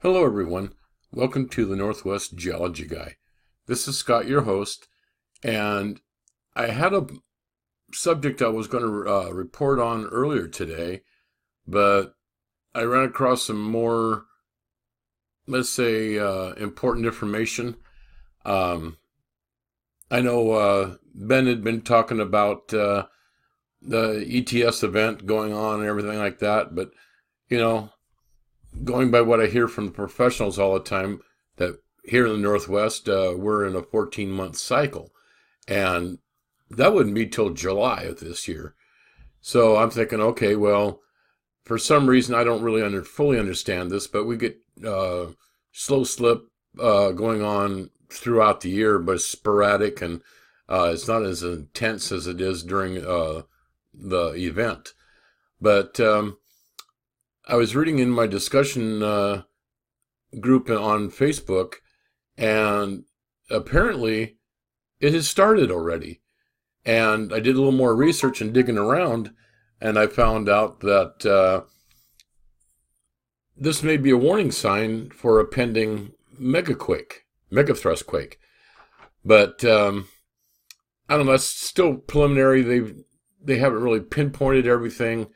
Hello, everyone. Welcome to the Northwest Geology Guy. This is Scott, your host, and I had a subject I was going to report on earlier today, but I ran across some more, let's say, important information. Um, I know Ben had been talking about the ETS event going on and everything like that, but, you know, going by what I hear from the professionals all the time, that here in the Northwest, we're in a 14-month cycle. And that wouldn't be till July of this year. So I'm thinking, okay, well, for some reason, I don't really fully understand this, but we get slow slip going on throughout the year, but it's sporadic and it's not as intense as it is during the event. But I was reading in my discussion group on Facebook, and apparently it has started already. And I did a little more research and digging around, and I found out that this may be a warning sign for a pending megathrust quake. But I don't know, it's still preliminary. They haven't really pinpointed everything,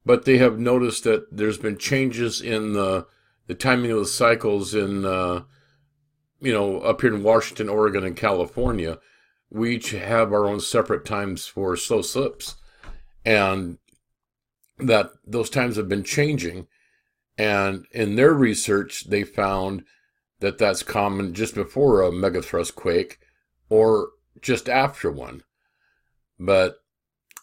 but they have noticed that there's been changes in the timing of the cycles in, up here in Washington, Oregon, and California. We each have our own separate times for slow slips, and that those times have been changing. And in their research, they found that that's common just before a megathrust quake or just after one. But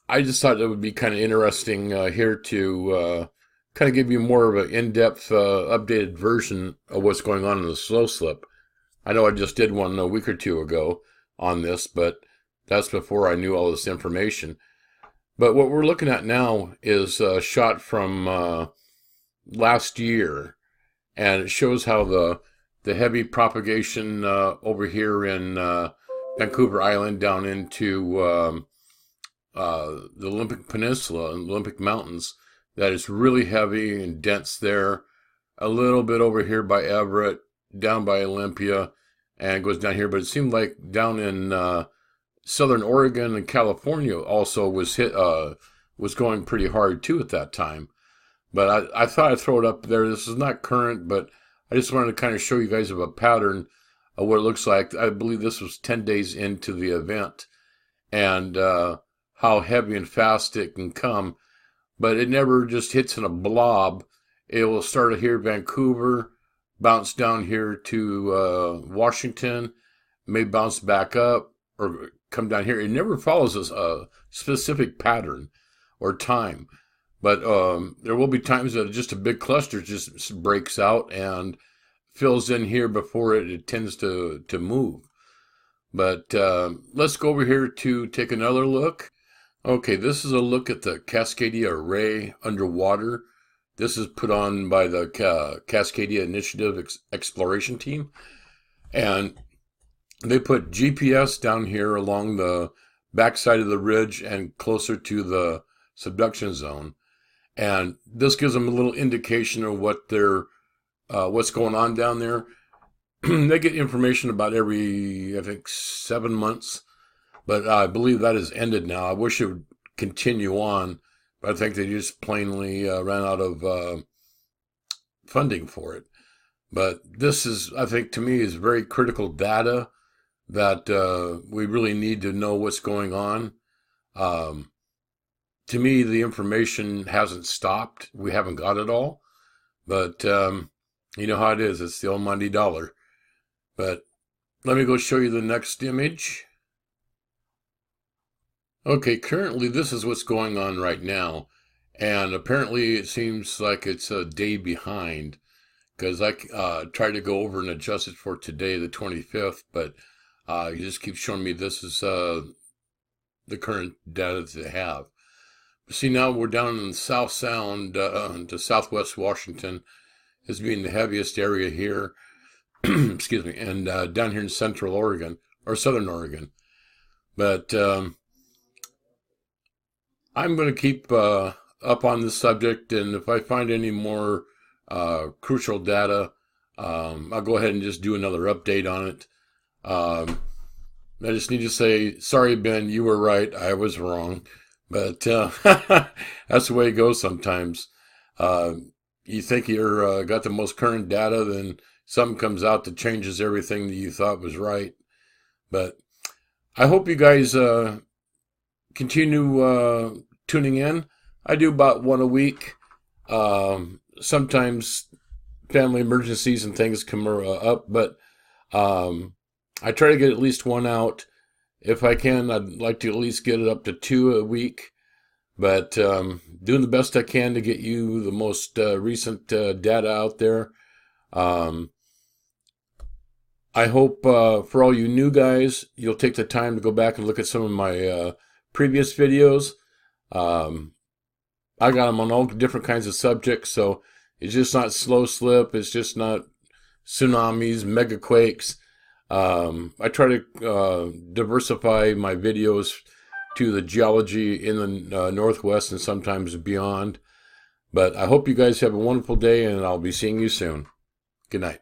I just thought it would be kind of interesting here to kind of give you more of an in-depth, updated version of what's going on in the slow slip. I know I just did one a week or two ago on this, but that's before I knew all this information. But what we're looking at now is a shot from last year, and it shows how the heavy propagation over here in Vancouver Island down into the Olympic Peninsula and Olympic Mountains, that is really heavy and dense there. A little bit over here by Everett, down by Olympia, and it goes down here. But it seemed like down in southern Oregon and California also was going pretty hard too at that time. But I thought I'd throw it up there. This is not current, but I just wanted to kind of show you guys of a pattern of what it looks like. I believe this was 10 days into the event, and how heavy and fast it can come. But it never just hits in a blob. It will start here in Vancouver, bounce down here to Washington, may bounce back up, or come down here. It never follows a specific pattern or time. But there will be times that just a big cluster just breaks out and fills in here before it tends to move. But let's go over here to take another look. Okay, this is a look at the Cascadia Array underwater. This is put on by the Cascadia Initiative Exploration Team. And they put GPS down here along the backside of the ridge and closer to the subduction zone. And this gives them a little indication of what's going on down there. They get information about every, I think, 7 months. But I believe that has ended now. I wish it would continue on, but I think they just plainly ran out of funding for it. But this is, I think, to me, is very critical data that we really need to know what's going on. To me, the information hasn't stopped. We haven't got it all. But you know how it is. It's the almighty dollar. But let me go show you the next image. Okay, currently this is what's going on right now. And apparently it seems like it's a day behind, because I tried to go over and adjust it for today, the 25th, but you just keep showing me this is the current data that they have. See, now we're down in the South Sound to Southwest Washington as being the heaviest area here. Excuse me, and down here in Central Oregon, or Southern Oregon. But I'm going to keep up on this subject, and if I find any more crucial data, I'll go ahead and just do another update on it. I just need to say, sorry, Ben, you were right. I was wrong. But that's the way it goes sometimes. You think you're got the most current data, then something comes out that changes everything that you thought was right. But I hope you guys continue tuning in. I do about one a week. Sometimes family emergencies and things come up, but I try to get at least one out. If I can, I'd like to at least get it up to 2 a week. But doing the best I can to get you the most recent data out there. I hope for all you new guys, you'll take the time to go back and look at some of my previous videos. I got them on all different kinds of subjects, so it's just not slow slip. It's just not tsunamis, megaquakes. I try to diversify my videos to the geology in the Northwest and sometimes beyond. But I hope you guys have a wonderful day, and I'll be seeing you soon. Good night.